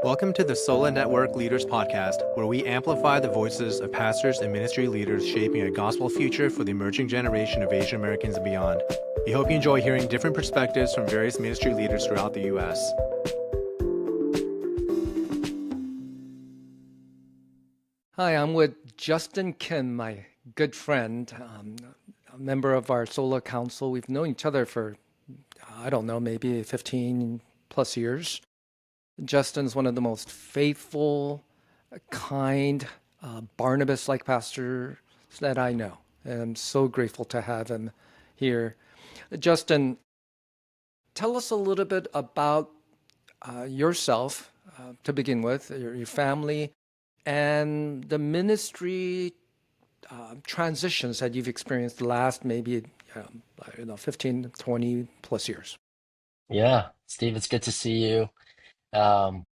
Welcome to the Sola Network Leaders Podcast, where we amplify the voices of pastors and ministry leaders shaping a gospel future for the emerging generation of Asian Americans and beyond. We hope you enjoy hearing different perspectives from various ministry leaders throughout the U.S. Hi, I'm with Justin Kim, my good friend, a member of our Sola Council. We've known each other for, I don't know, maybe 15 plus years. Justin's one of the most faithful, kind, Barnabas-like pastors that I know. And I'm so grateful to have him here. Justin, tell us a little bit about yourself to begin with, your family, and the ministry transitions that you've experienced the last maybe 15, 20 plus years. Yeah, Steve, it's good to see you. Um,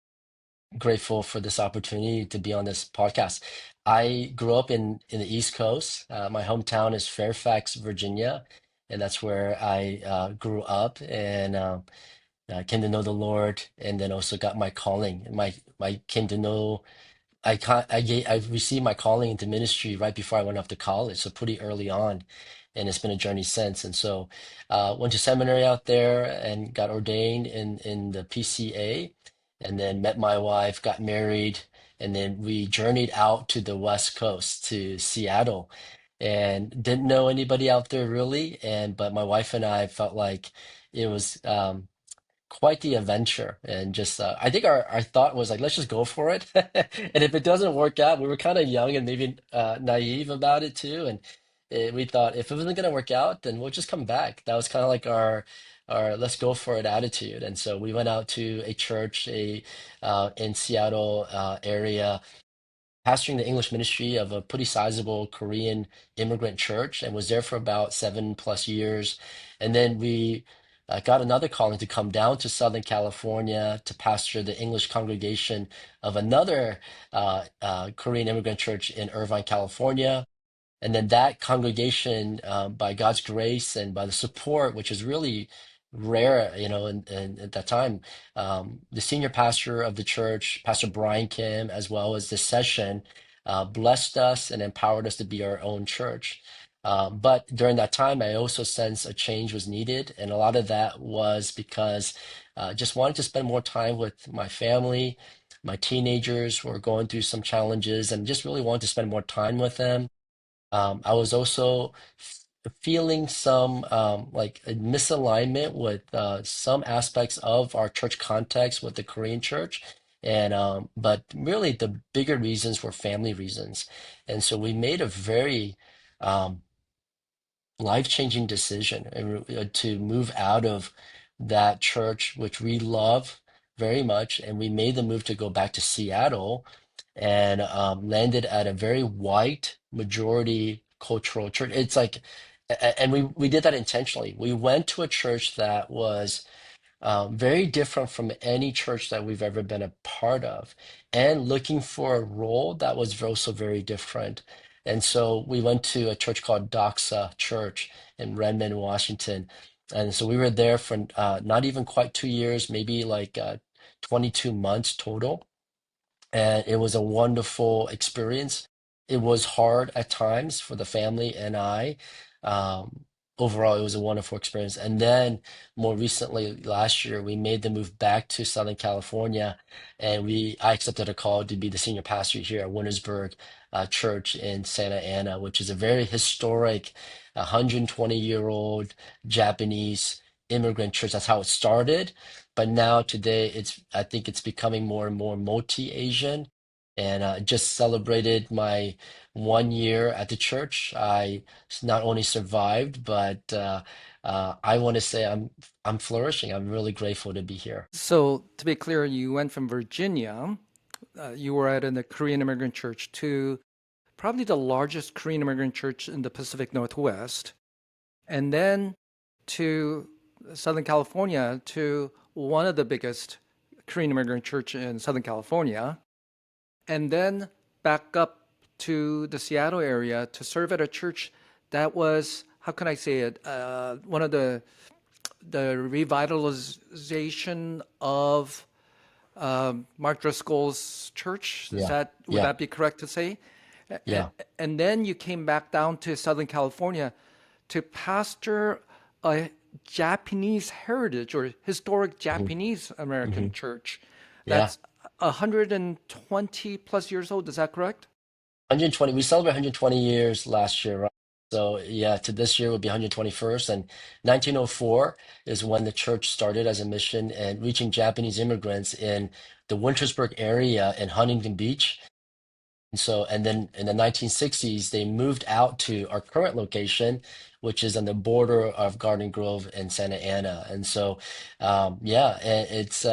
Grateful for this opportunity to be on this podcast. I grew up in the East Coast. My hometown is Fairfax, Virginia, and that's where I grew up and came to know the Lord, and then also got my calling. My came to know I received my calling into ministry right before I went off to college, so pretty early on, and it's been a journey since. And so, went to seminary out there and got ordained in the PCA, and then met my wife, got married, and then we journeyed out to the West Coast to Seattle, and didn't know anybody out there really, and but my wife and I felt like it was quite the adventure. And just I think our thought was like, let's just go for it. And if it doesn't work out, we were kind of young and maybe naive about it too, and we thought if it wasn't going to work out, then we'll just come back. That was kind of like our let's go for it attitude. And so we went out to a church in Seattle area, pastoring the English ministry of a pretty sizable Korean immigrant church, and was there for about 7+ years. And then we got another calling to come down to Southern California to pastor the English congregation of another Korean immigrant church in Irvine, California. And then that congregation, by God's grace and by the support, which is really rare, and at that time, the senior pastor of the church, Pastor Brian Kim, as well as the session, blessed us and empowered us to be our own church. But during that time, I also sensed a change was needed, and a lot of that was because just wanted to spend more time with my family. My teenagers were going through some challenges, and just really wanted to spend more time with them. I was also feeling some like a misalignment with some aspects of our church context with the Korean church. And but really the bigger reasons were family reasons. And so we made a very um, life-changing decision to move out of that church, which we love very much. And we made the move to go back to Seattle, and landed at a very white majority cultural church. It's like, and we did that intentionally. We went to a church that was very different from any church that we've ever been a part of, and looking for a role that was also very different. And so we went to a church called Doxa Church in Redmond, Washington. And so we were there for not even quite 2 years, maybe like 22 months total, and it was a wonderful experience. It was hard at times for the family and I. Um, Overall, it was a wonderful experience. And then more recently, last year, we made the move back to Southern California, and I accepted a call to be the senior pastor here at Wintersburg Church in Santa Ana, which is a very historic, 120-year-old Japanese immigrant church. That's how it started. But now today, I think it's becoming more and more multi-Asian. And just celebrated my 1 year at the church. I not only survived, but I want to say I'm flourishing. I'm really grateful to be here. So, to be clear, you went from Virginia, you were at a Korean immigrant church, to probably the largest Korean immigrant church in the Pacific Northwest, and then to Southern California, to one of the biggest Korean immigrant church in Southern California, and then back up to the Seattle area to serve at a church that was, how can I say it, one of the revitalization of Mark Driscoll's church. Is Yeah, that would yeah, that be correct to say? yeah. And then you came back down to Southern California to pastor a Japanese heritage or historic Hmm. Japanese Hmm. American church Yeah. that's 120 plus years old. Is that correct? 120, we celebrate 120 years last year, right? So yeah, to this year would be 121st. And 1904 is when the church started as a mission and reaching Japanese immigrants in the Wintersburg area in Huntington Beach. And so, and then in the 1960s, they moved out to our current location, which is on the border of Garden Grove and Santa Ana. And so, yeah, it's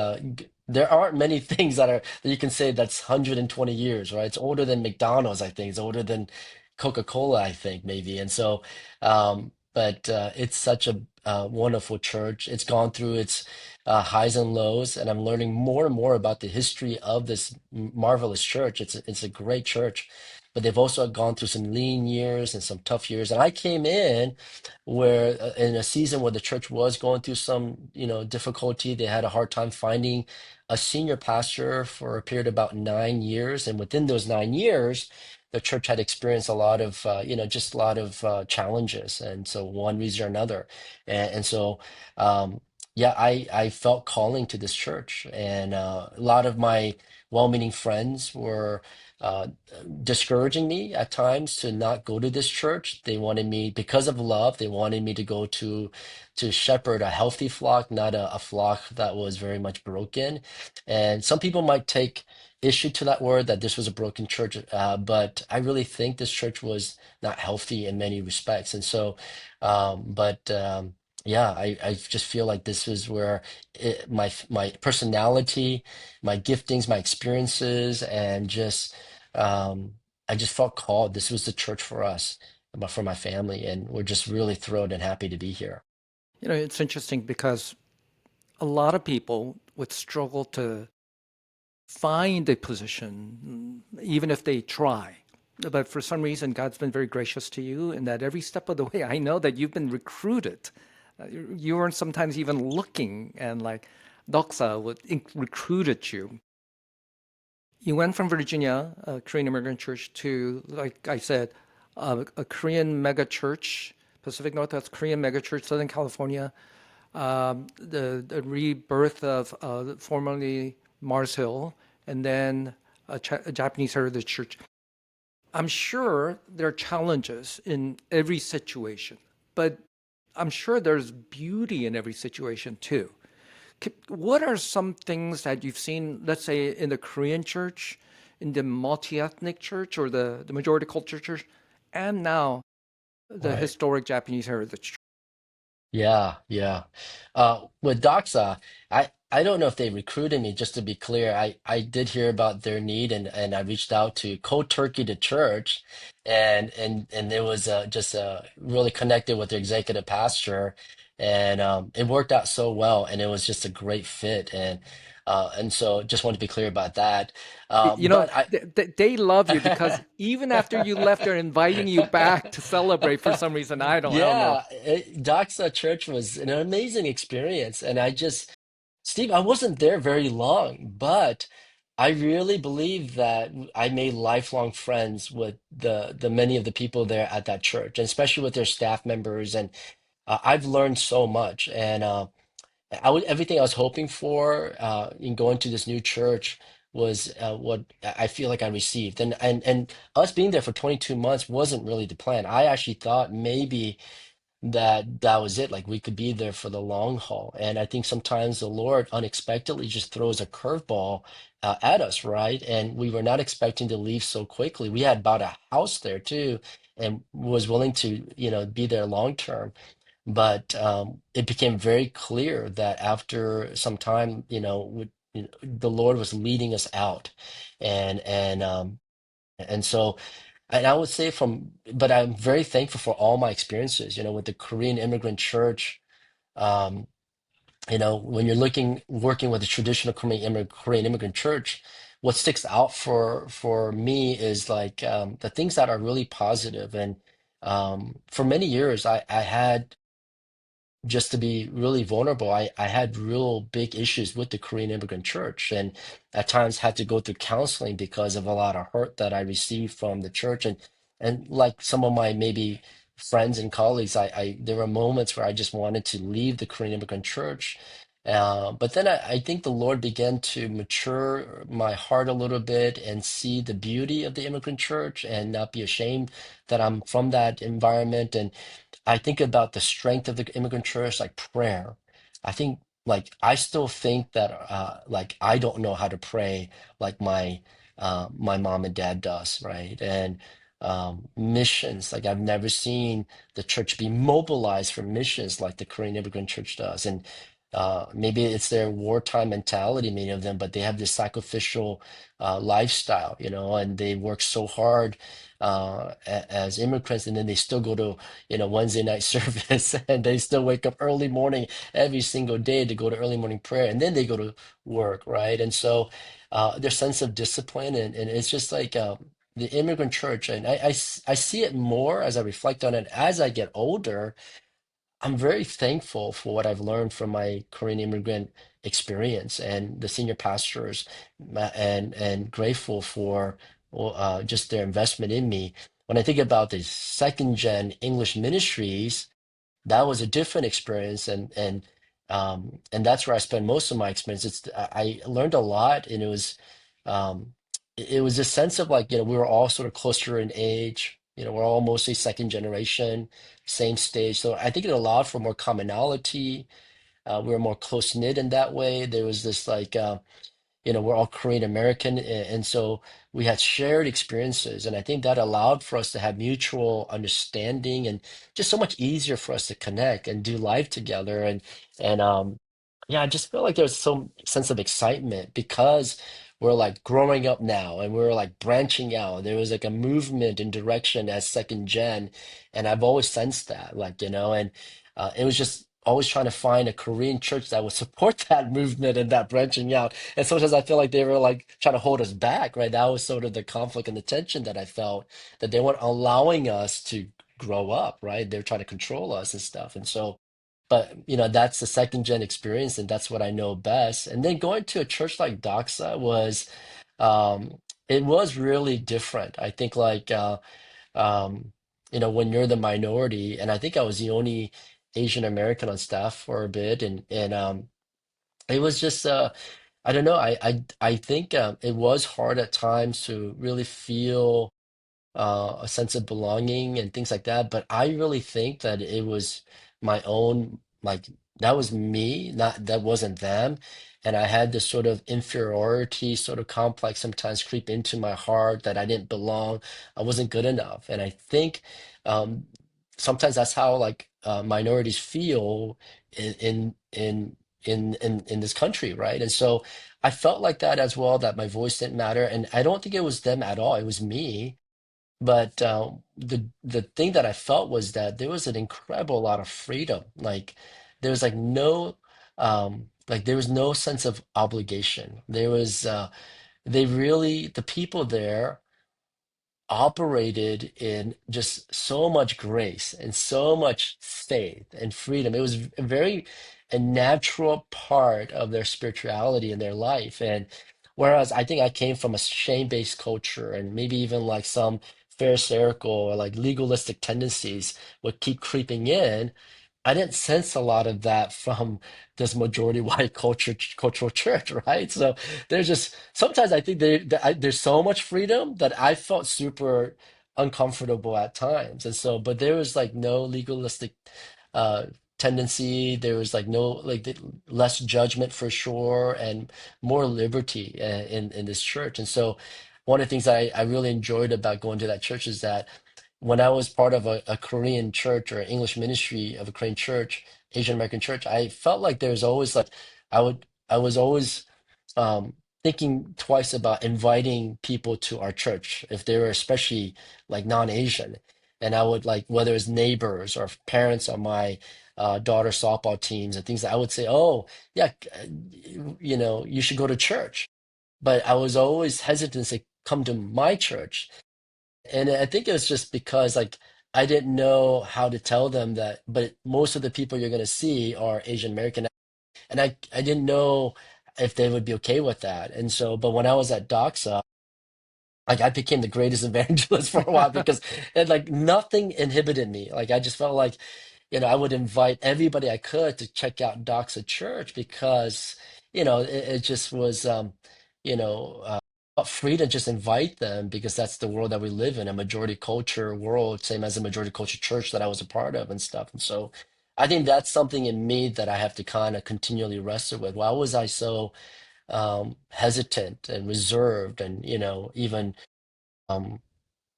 there aren't many things that you can say that's 120 years, right? It's older than McDonald's, I think. It's older than Coca-Cola, I think, maybe. And so, but it's such a wonderful church. It's gone through its highs and lows, and I'm learning more and more about the history of this marvelous church. It's a great church, but they've also gone through some lean years and some tough years. And I came in where in a season where the church was going through some, difficulty. They had a hard time finding a senior pastor for a period of about 9 years, and within those 9 years, the church had experienced a lot of, just a lot of challenges, and so one reason or another, and so. Um, yeah, I felt calling to this church, and a lot of my well-meaning friends were uh, discouraging me at times to not go to this church. They wanted me, because of love, they wanted me to go to shepherd a healthy flock, not a flock that was very much broken. And some people might take issue to that word that this was a broken church, but I really think this church was not healthy in many respects. And so, but. Yeah, I just feel like this is where my personality, my giftings, my experiences, and just I just felt called. This was the church for us, for my family, and we're just really thrilled and happy to be here. It's interesting because a lot of people would struggle to find a position, even if they try. But for some reason, God's been very gracious to you in that every step of the way, I know that you've been recruited. You weren't sometimes even looking, and like Doxa would recruited you. You went from Virginia, a Korean immigrant church, to, like I said, a Korean mega church, Pacific Northwest Korean mega church, Southern California, the rebirth of formerly Mars Hill, and then a Japanese Heritage Church. I'm sure there are challenges in every situation, but I'm sure there's beauty in every situation too. What are some things that you've seen, let's say, in the Korean church, in the multi-ethnic church, or the majority culture church, and now the Right. historic Japanese Heritage Church? Yeah, yeah. With Doxa, I don't know if they recruited me, just to be clear. I did hear about their need, and I reached out to co-turkey the church, and it was just really connected with the executive pastor, and it worked out so well, and it was just a great fit, and so just wanted to be clear about that. But I. They love you because even after you left, they're inviting you back to celebrate for some reason. I don't know. Yeah, Doxa Church was an amazing experience. And Steve, I wasn't there very long, but I really believe that I made lifelong friends with the many of the people there at that church, and especially with their staff members. And I've learned so much. And everything I was hoping for in going to this new church was what I feel like I received. And us being there for 22 months wasn't really the plan. I actually thought maybe that was it. Like we could be there for the long haul. And I think sometimes the Lord unexpectedly just throws a curveball at us, right? And we were not expecting to leave so quickly. We had bought a house there too, and was willing to, be there long term. But it became very clear that after some time, the Lord was leading us out, and so. And I would say but I'm very thankful for all my experiences, with the Korean Immigrant Church. Um, when you're working with a traditional Korean immigrant church, what sticks out for me is like the things that are really positive. And for many years, I had just to be really vulnerable, I had real big issues with the Korean Immigrant Church, and at times had to go through counseling because of a lot of hurt that I received from the church. And like some of my maybe friends and colleagues, I there were moments where I just wanted to leave the Korean Immigrant Church. But then I think the Lord began to mature my heart a little bit and see the beauty of the immigrant church and not be ashamed that I'm from that environment. And I think about the strength of the immigrant church, like prayer. I think, like, I still think that, like, I don't know how to pray like my mom and dad does, right? And missions, like, I've never seen the church be mobilized for missions like the Korean Immigrant Church does. And maybe it's their wartime mentality, many of them, but they have this sacrificial lifestyle, and they work so hard as immigrants, and then they still go to Wednesday night service, and they still wake up early morning every single day to go to early morning prayer, and then they go to work, right? And so their sense of discipline, and it's just like the immigrant church, and I see it more as I reflect on it as I get older. I'm very thankful for what I've learned from my Korean immigrant experience and the senior pastors, and grateful for well, just their investment in me. When I think about the second gen English ministries, that was a different experience, and that's where I spend most of my experience. I learned a lot, and it was a sense of, like, we were all sort of closer in age. We're all mostly second generation, same stage. So I think it allowed for more commonality. We were more close knit in that way. There was this, like, we're all Korean American, and so we had shared experiences, and I think that allowed for us to have mutual understanding, and just so much easier for us to connect and do life together. And yeah, I just feel like there's some sense of excitement because we're like growing up now, and we're like branching out. There was like a movement in direction as second gen, and I've always sensed that, like, and it was just always trying to find a Korean church that would support that movement and that branching out. And sometimes I feel like they were like trying to hold us back, right? That was sort of the conflict and the tension that I felt, that they weren't allowing us to grow up, right? They're trying to control us and stuff. And so, but that's the second gen experience, and that's what I know best. And then going to a church like Doxa um, it was really different. I think, like, um, when you're the minority, and I think I was the only Asian American on staff for a bit, and it was just I don't know. I think it was hard at times to really feel a sense of belonging and things like that. But I really think that it was my own, like, that was me, not that wasn't them. And I had this sort of inferiority sort of complex sometimes creep into my heart, that I didn't belong, I wasn't good enough. And I think um, sometimes that's how, like, minorities feel in in in in this country, right? And so I felt like that as well, that my voice didn't matter, and I don't think it was them at all. It was me. But the thing that I felt was that there was an incredible lot of freedom. Like, there was like no like, there was no sense of obligation. There was the people there operated in just so much grace and so much faith and freedom. It was a natural part of their spirituality in their life. And whereas I think I came from a shame-based culture, and maybe even like some pharisaical or like legalistic tendencies would keep creeping in, I didn't sense a lot of that from this majority white cultural church, right? So there's just sometimes I think there's so much freedom that I felt super uncomfortable at times, and so, but there was like no legalistic uh tendency. There was like no, like, less judgment for sure, and more liberty in this church. And so one of the things I really enjoyed about going to that church is that when I was part of a Korean church or English ministry of a Korean church, Asian American church, I felt like there's always like I was always um thinking twice about inviting people to our church if they were especially like non-Asian. And I would, like, whether it's neighbors or parents on my daughter softball teams and things, I would say, oh yeah, you should go to church. But I was always hesitant to say, come to my church. And I think it was just because, like, I didn't know how to tell them that, but most of the people you're going to see are Asian American, and I didn't know if they would be okay with that. And so, but when I was at Doxa, like I became the greatest evangelist for a while because it like nothing inhibited me. Like I just felt like, I would invite everybody I could to check out Doxa Church because, it just was, you know, uh, free to just invite them because that's the world that we live in, a majority culture world, same as a majority culture church that I was a part of and stuff. And so I think that's something in me that I have to kind of continually wrestle with. Why was I so hesitant and reserved and, even um,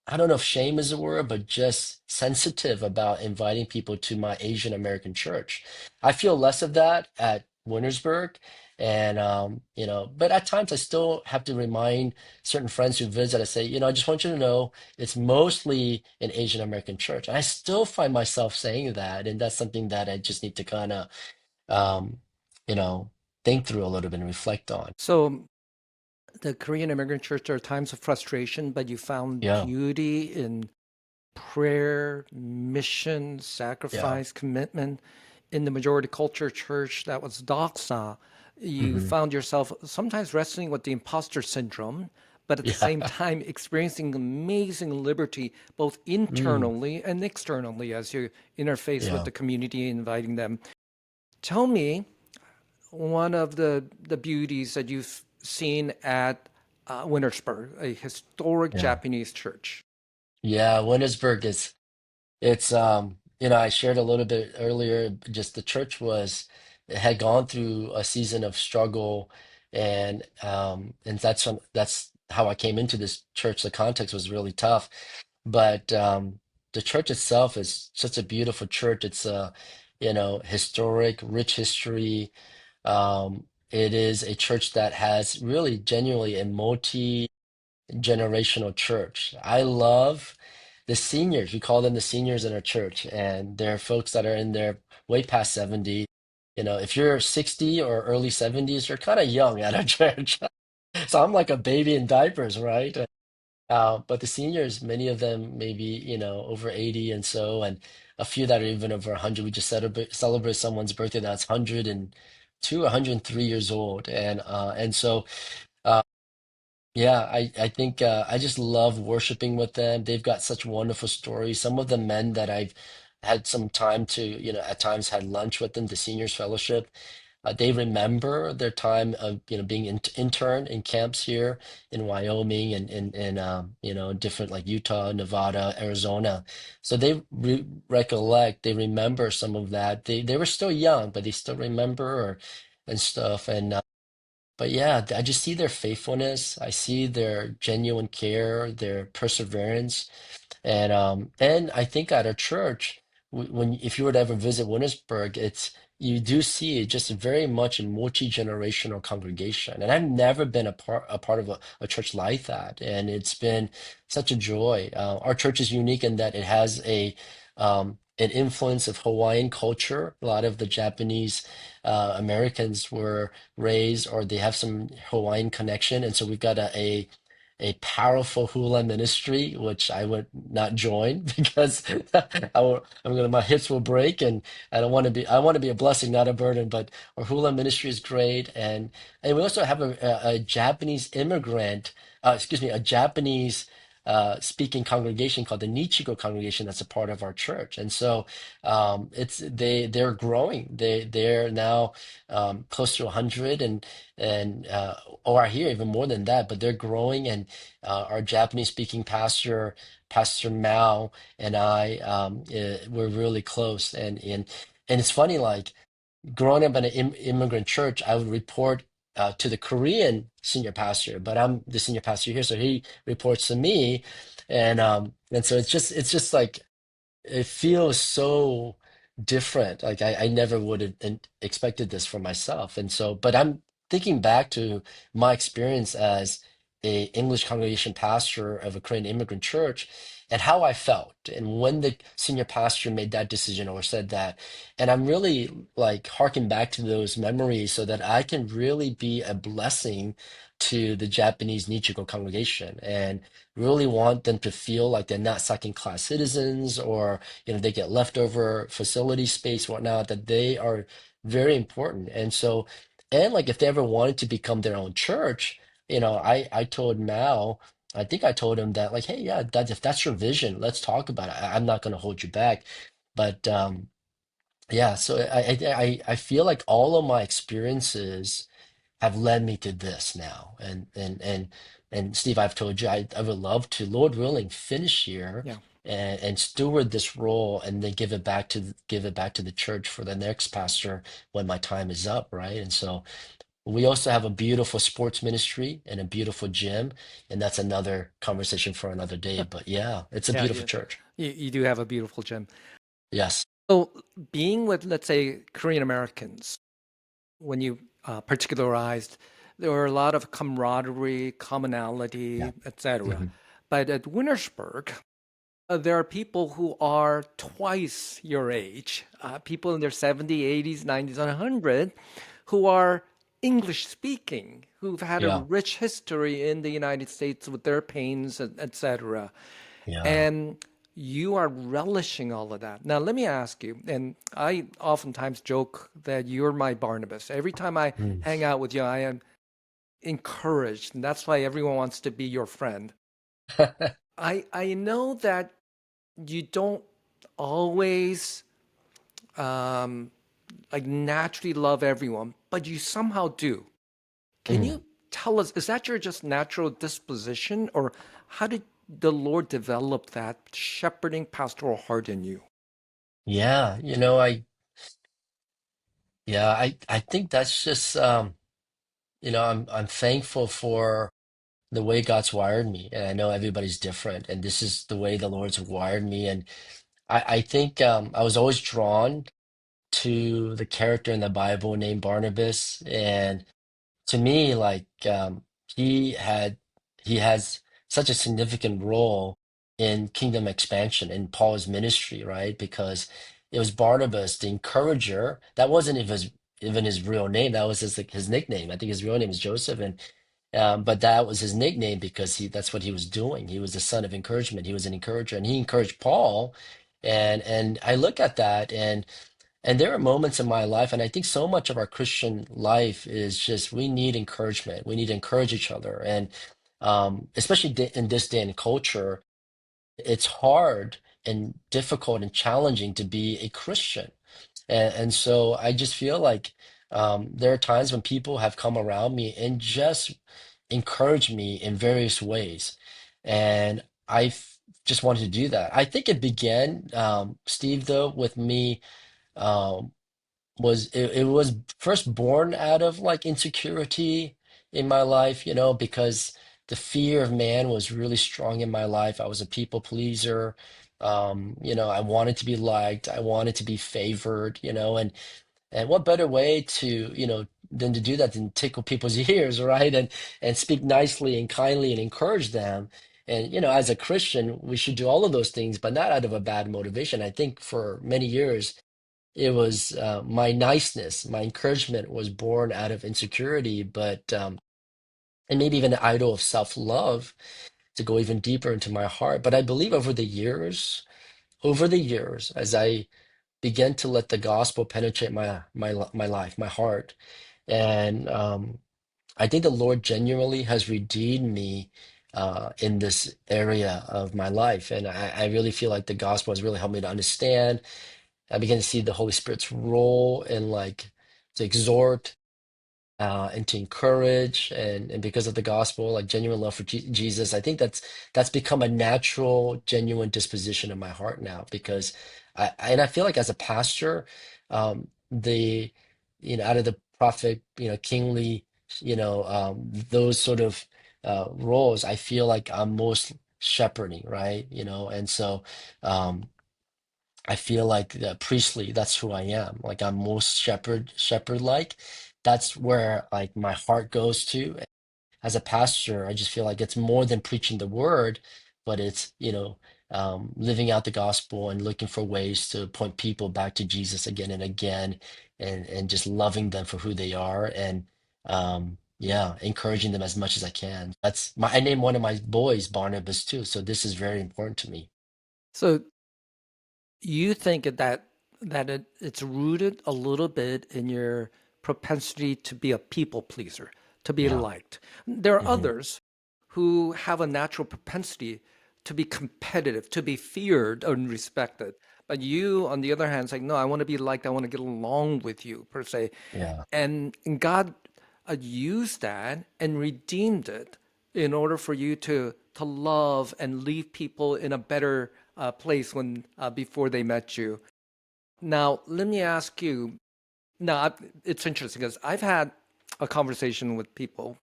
I don't know if shame is a word, but just sensitive about inviting people to my Asian American church. I feel less of that at Wintersburg. And, but at times I still have to remind certain friends who visit, I say, I just want you to know it's mostly an Asian American church. And I still find myself saying that. And that's something that I just need to kind of, um, you know, think through a little bit and reflect on. So the Korean immigrant church, there are times of frustration, but you found Yeah. beauty in prayer, mission, Yeah. sacrifice, commitment. In the majority culture church that was Doxa, you Hmm. found yourself sometimes wrestling with the imposter syndrome, but at the Yeah. same time experiencing amazing liberty, both Mm, internally and externally, as you interface with yeah. the community, inviting them. Tell me one of the beauties that you've seen at Wintersburg, a historic Yeah. Japanese church. Yeah, Wintersburg is it's I shared a little bit earlier, just the church was it had gone through a season of struggle and that's how I came into this church. The context was really tough. But the church itself is such a beautiful church. It's historic, rich history. It is a church that has really genuinely a generational church. I love the seniors. We call them the seniors in our church, and they're folks that are in their way past 70. If you're 60 or early 70s, you're kind of young at our church. So I'm like a baby in diapers, right? But the seniors, many of them maybe, over 80 and so, and a few that are even over 100. We just celebrate someone's birthday that's 102 or 103 years old. And so uh, yeah, I think I just love worshiping with them. They've got such wonderful stories. Some of the men that I've had some time to, at times had lunch with them, the seniors fellowship, they remember their time of, being intern in camps here in Wyoming and different like Utah, Nevada, Arizona. So they recollect, they remember some of that. They were still young, but they still remember and stuff. But yeah, I just see their faithfulness. I see their genuine care, their perseverance. And I think at our church, when if you were to ever visit Wintersburg, it's you do see just very much a multi-generational congregation. And I've never been a part of a church like that. And it's been such a joy. Our church is unique in that it has an influence of Hawaiian culture. A lot of the Japanese Americans were raised or they have some Hawaiian connection. And so we've got a powerful hula ministry, which I would not join because my hips will break and I want to be a blessing, not a burden. But our hula ministry is great. And we also have a Japanese immigrant, a Japanese speaking congregation called the Nichigo congregation that's a part of our church. And so they're growing. They're now close to 100 or are here even more than that, but they're growing. And our Japanese speaking Pastor Mao and I, we're really close. And it's funny, like growing up in an immigrant church, I would report to the Korean senior pastor, but I'm the senior pastor here, so he reports to me, and so it's just like it feels so different. Like I never would have expected this for myself. And so, but I'm thinking back to my experience as a English congregation pastor of a Korean immigrant church. and how I felt and when the senior pastor made that decision or said that. And I'm really like harking back to those memories so that I can really be a blessing to the Japanese Nichigo congregation and really want them to feel like they're not second class citizens, or they get leftover facility space, whatnot, that they are very important. And so, and like if they ever wanted to become their own church, I told Mao, I think I told him that, like, hey, yeah, that if that's your vision, let's talk about it. I'm not going to hold you back. But yeah, so I feel like all of my experiences have led me to this now. And Steve, I've told you I would love to, Lord willing, finish here Yeah. and steward this role and then give it back to the church for the next pastor when my time is up, right? And so we also have a beautiful sports ministry and a beautiful gym, and that's another conversation for another day. But yeah, it's a Yeah, beautiful church. you do have a beautiful gym. Yes. So being with, let's say, Korean Americans, when you particularized, there were a lot of camaraderie, Yeah. commonality, etc. Hmm. But at Wintersburg, there are people who are twice your age, people in their 70s, 80s, 90s, and 100, who are English speaking, who've had a Yeah. rich history in the United States with their pains, etc. Yeah. And you are relishing all of that. Now, let me ask you, and I oftentimes joke that you're my Barnabas. Every time I Mm. hang out with you, I am encouraged, and that's why everyone wants to be your friend. I know that you don't always um, like naturally love everyone, but you somehow do. Can Mm. you tell us, is that your just natural disposition, or how did the Lord develop that shepherding pastoral heart in you? Yeah, I think that's just I'm thankful for the way God's wired me, and I know everybody's different, and this is the way the Lord's wired me. And I think I was always drawn to the character in the Bible named Barnabas, and to me, like he had he has such a significant role in kingdom expansion in Paul's ministry, right? Because it was Barnabas, the encourager. That wasn't even his real name. That was his nickname. I think his real name is Joseph, and but that was his nickname because that's what he was doing. He was the son of encouragement. He was an encourager, and he encouraged Paul. And I look at that, and there are moments in my life, and I think so much of our Christian life is just we need encouragement. We need to encourage each other. And especially in this day and culture, it's hard and difficult and challenging to be a Christian. And so I just feel like there are times when people have come around me and just encouraged me in various ways. And just wanted to do that. I think it began, Steve, though, with me. Um, it was first born out of like insecurity in my life, because the fear of man was really strong in my life. I was a people pleaser. I wanted to be liked, I wanted to be favored, and what better way to, than to do that than tickle people's ears, right? And speak nicely and kindly and encourage them. And as a Christian, we should do all of those things, but not out of a bad motivation. I think for many years it was my niceness, my encouragement was born out of insecurity, but and maybe even an idol of self-love to go even deeper into my heart. But I believe over the years, as I began to let the gospel penetrate my life, my heart, and I think the Lord genuinely has redeemed me in this area of my life, and I really feel like the gospel has really helped me to understand. I began to see the Holy Spirit's role in like to exhort and to encourage, and because of the gospel, like genuine love for Jesus. I think that's become a natural, genuine disposition in my heart now because I feel like as a pastor, the out of the prophet, kingly, those sort of roles, I feel like I'm most shepherding, right? And so. I feel like the priestly, that's who I am. Like I'm most shepherd like. That's where like my heart goes to. As a pastor, I just feel like it's more than preaching the word, but it's, living out the gospel and looking for ways to point people back to Jesus again and again, and just loving them for who they are, and yeah, encouraging them as much as I can. I named one of my boys Barnabas too, so this is very important to me. So you think it's rooted a little bit in your propensity to be a people pleaser, to be Yeah. liked. There are Hmm. others who have a natural propensity to be competitive, to be feared and respected. But you, on the other hand, saying, no, I want to be liked, I want to get along with you, per se. Yeah. And God used that and redeemed it in order for you to love and leave people in a better place when before they met you. Now, let me ask you. Now, it's interesting because I've had a conversation with people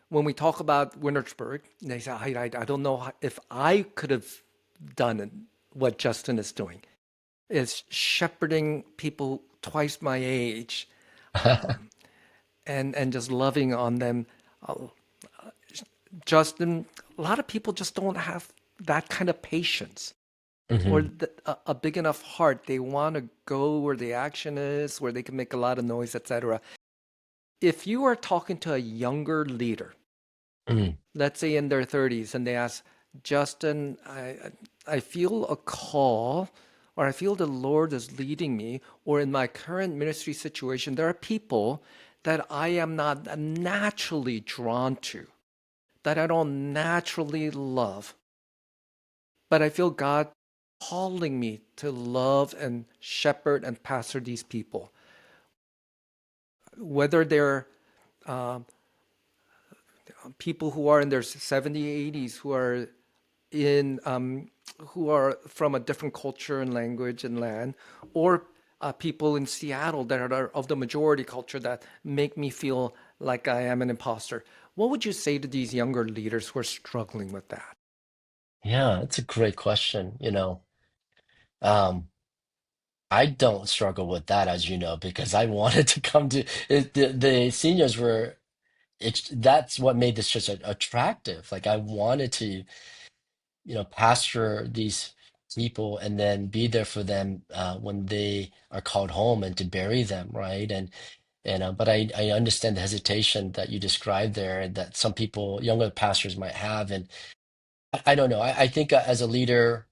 when we talk about Wintersburg. They say, I don't know if I could have done what Justin is doing. Is shepherding people twice my age, and just loving on them. Uh, Justin, a lot of people just don't have that kind of patience or Hmm. a big enough heart. They want to go where the action is, where they can make a lot of noise, etc. If you are talking to a younger leader, Hmm. let's say in their 30s, and they ask, Justin, I feel a call, or I feel the Lord is leading me, or in my current ministry situation, there are people that I am not naturally drawn to, that I don't naturally love, but I feel God calling me to love and shepherd and pastor these people, whether they're uh, people who are in their 70s, 80s, in who are from a different culture and language and land, or people in Seattle that are of the majority culture that make me feel like I am an imposter. What would you say to these younger leaders who are struggling with that? Yeah, it's a great question. Um, I don't struggle with that, as you know, because I wanted to come to the seniors were that's what made this church attractive. Like I wanted to, pastor these people and then be there for them when they are called home and to bury them, right? But I understand the hesitation that you described there and that some people, younger pastors might have. And I don't know. I think as a leader,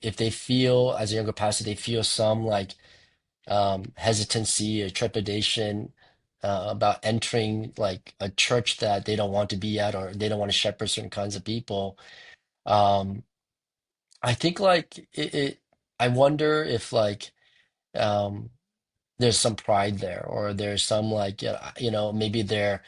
if they feel, as a younger pastor, they feel some like hesitancy or trepidation about entering like a church that they don't want to be at or they don't want to shepherd certain kinds of people. Um, I think like I wonder if like um, there's some pride there or there's some like maybe there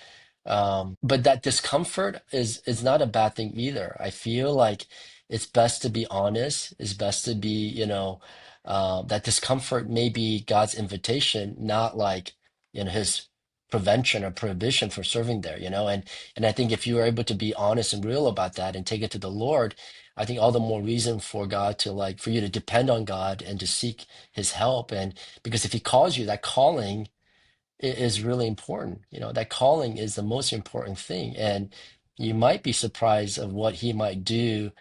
but that discomfort is not a bad thing either. I feel like it's best to be honest. It's best to be, that discomfort may be God's invitation, not like, his prevention or prohibition for serving there, and I think if you are able to be honest and real about that and take it to the Lord, I think all the more reason for God to like for you to depend on God and to seek his help. And because if he calls you, that calling is really important. That calling is the most important thing. And you might be surprised of what he might do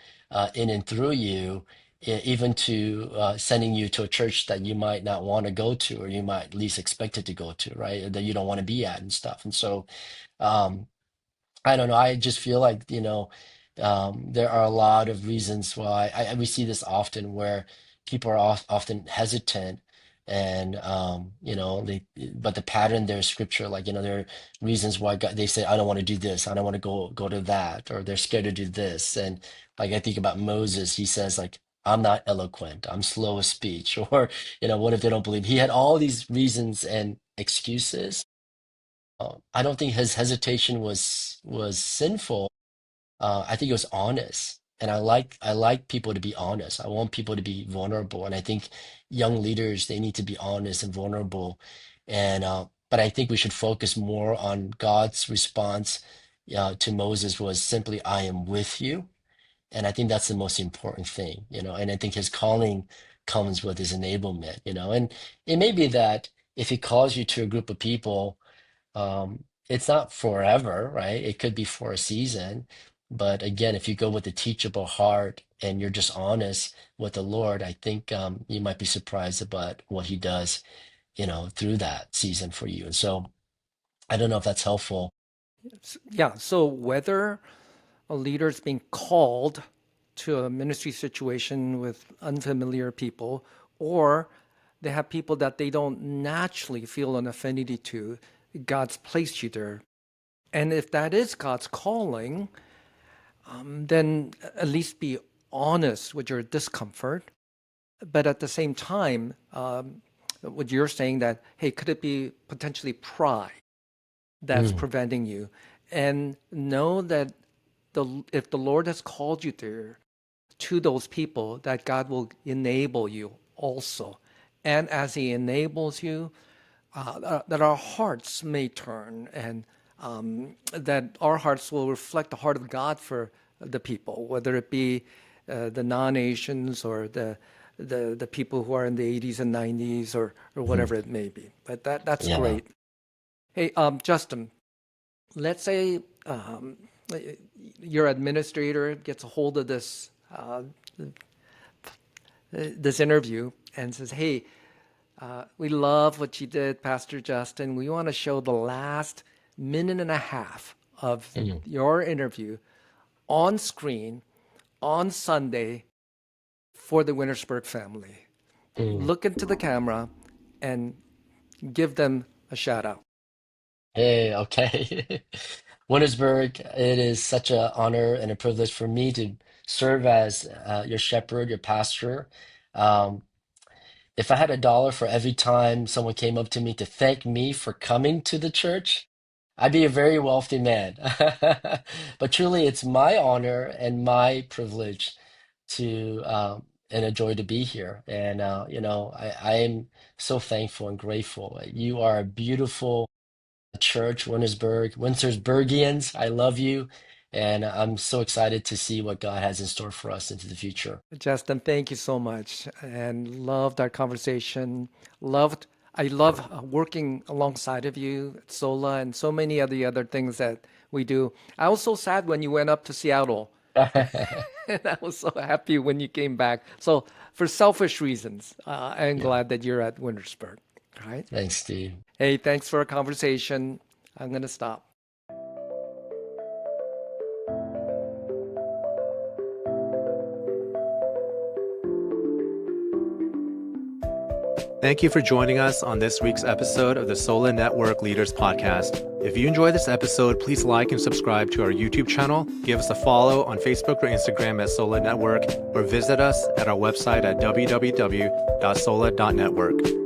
in and through you, even to sending you to a church that you might not want to go to, or you might least expect it to go to, right? That you don't want to be at and stuff. And so, um, I don't know. I just feel like, there are a lot of reasons why we see this often where people are often hesitant and, but the pattern there is scripture, like, there are reasons why God, they say, I don't want to do this. I don't want to go to that, or they're scared to do this. And like, I think about Moses, he says like, I'm not eloquent. I'm slow of speech. Or, what if they don't believe? He had all these reasons and excuses. I don't think his hesitation was sinful. I think it was honest, and I like people to be honest. I want people to be vulnerable, and I think young leaders they need to be honest and vulnerable. And but I think we should focus more on God's response to Moses was simply, "I am with you," and I think that's the most important thing, And I think his calling comes with his enablement. And it may be that if he calls you to a group of people it's not forever, right? It could be for a season, But again, if you go with a teachable heart and you're just honest with the Lord, I think you might be surprised about what he does, through that season for you. And so I don't know if that's helpful. Yeah. So whether a leader is being called to a ministry situation with unfamiliar people, or they have people that they don't naturally feel an affinity to, God's placed you there. And if that is God's calling, then at least be honest with your discomfort. But at the same time, what you're saying that, hey, could it be potentially pride that's Mm, preventing you? And know that if the Lord has called you there to those people, that God will enable you also. And as He enables you, that our hearts may turn, and that our hearts will reflect the heart of God for the people, whether it be the non-Asians or the people who are in the 80s and 90s, or mhm. whatever it may be. But that's Yeah. great. Hey, Justin, let's say your administrator gets a hold of this interview and says, "Hey, we love what you did, Pastor Justin. We want to show the last minute and a half of Mm, your interview on screen on Sunday for the Wintersburg family. mm. Look into the camera and give them a shout out." Hey, okay. Wintersburg, it is such an honor and a privilege for me to serve as your shepherd, your pastor. Um, if I had $1 for every time someone came up to me to thank me for coming to the church, I'd be a very wealthy man. But truly, it's my honor and my privilege to and a joy to be here. And I am so thankful and grateful. You are a beautiful church, Wintersburgians. I love you, and I'm so excited to see what God has in store for us into the future. Justin, thank you so much, and loved our conversation. I love working alongside of you at Sola and so many of the other things that we do. I was so sad when you went up to Seattle, and I was so happy when you came back. So for selfish reasons, I'm Yeah, glad that you're at Wintersburg. All right. thanks, Steve. Hey, thanks for our conversation. I'm gonna stop. Thank you for joining us on this week's episode of the Sola Network Leaders Podcast. If you enjoyed this episode, please like and subscribe to our YouTube channel, give us a follow on Facebook or Instagram at Sola Network, or visit us at our website at www.sola.network.